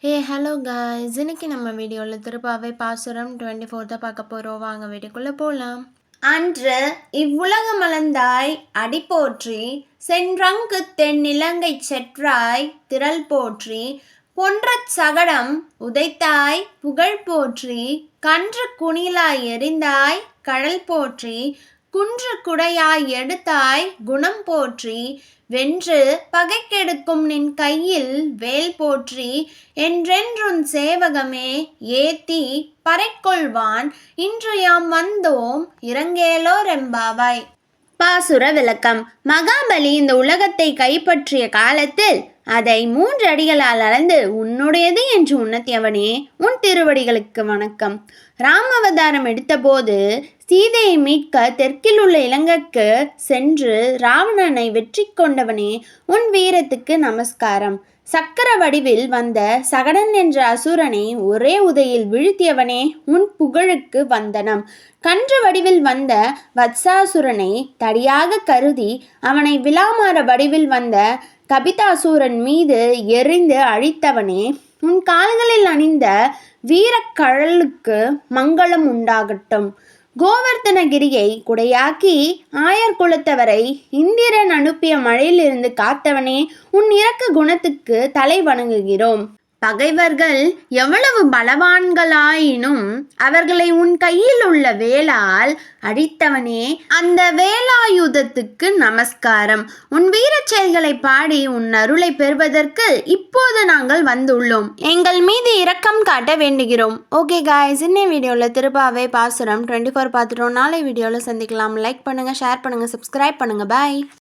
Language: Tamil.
ஹலோ காய்ஸ், இன்னைக்கு நம்ம வீடியோவில் திருப்பாவை பாசுரம் 24 பார்க்க போகிறோம். வாங்க வீடியோக்குள்ளே போகலாம். அன்று இவ்வுலகம் அளந்தாய் அடி போற்றி, சென்றங்கு தென்னிலங்கை செற்றாய் திரள் போற்றி, பொன்றச் சகடம் உதைத்தாய் புகழ் போற்றி, கன்று குணிலாய் எறிந்தாய் கடல் போற்றி, குன்று குடையாய் எடுத்தாய் குணம் போற்றி, வென்று பகைக்கெடுக்கும் நின் கையில் வேல் போற்றி, என்றென்றும் சேவகமே ஏத்தி பறைக்கொள்வான், இன்று யாம் வந்தோம் இரங்கேலோர் எம்பாவாய். பாசுர விளக்கம். மகாபலி இந்த உலகத்தை கைப்பற்றிய காலத்தில் அதை 3 அடிகளால் அளந்து உன்னுடையது என்று உணர்த்தியவனே, உன் திருவடிகளுக்கு வணக்கம். ராமவதாரம் எடுத்தபோது சீதையை மீட்க தெற்கில் உள்ள இலங்கைக்கு சென்று ராவணனை வெற்றி கொண்டவனே, உன் வீரத்துக்கு நமஸ்காரம். சக்கர வடிவில் வந்த சகடன் என்ற அசுரனை ஒரே உதையில் வீழ்த்தியவனே, உன் புகழுக்கு வந்தனம். கன்று வடிவில் வந்த வத்சாசுரனை தடியாக கருதி அவனை விலாமார வடிவில் வந்த கபிதாசூரன் மீது எறிந்து அழித்தவனே, உன் கால்களில் அணிந்த வீரக்கழலுக்கு மங்களம் உண்டாகட்டும். கோவர்த்தனகிரியை குடையாக்கி ஆயர் குலத்தவரை இந்திரன் அனுப்பிய மழையிலிருந்து காத்தவனே, உன் இரக்க குணத்துக்கு தலை வணங்குகிறோம். பகைவர்கள் எவ்வளவு பலவான்களாயினும் அவர்களை உன் கையில் உள்ள வேலால் அடித்தவனே, அந்த வேலாயுதத்துக்கு நமஸ்காரம். உன் வீரச் செயல்களை பாடி உன் அருளை பெறுவதற்கு இப்போது நாங்கள் வந்துள்ளோம். எங்கள் மீது இரக்கம் காட்ட வேண்டுகிறோம். ஓகே காய்ஸ், இன்னை வீடியோவில் திருப்பாவை பாசுரம் 24 பார்த்துட்டோம். நாளை வீடியோவில் சந்திக்கலாம். லைக் பண்ணுங்கள், ஷேர் பண்ணுங்கள், சப்ஸ்கிரைப் பண்ணுங்கள். பாய்.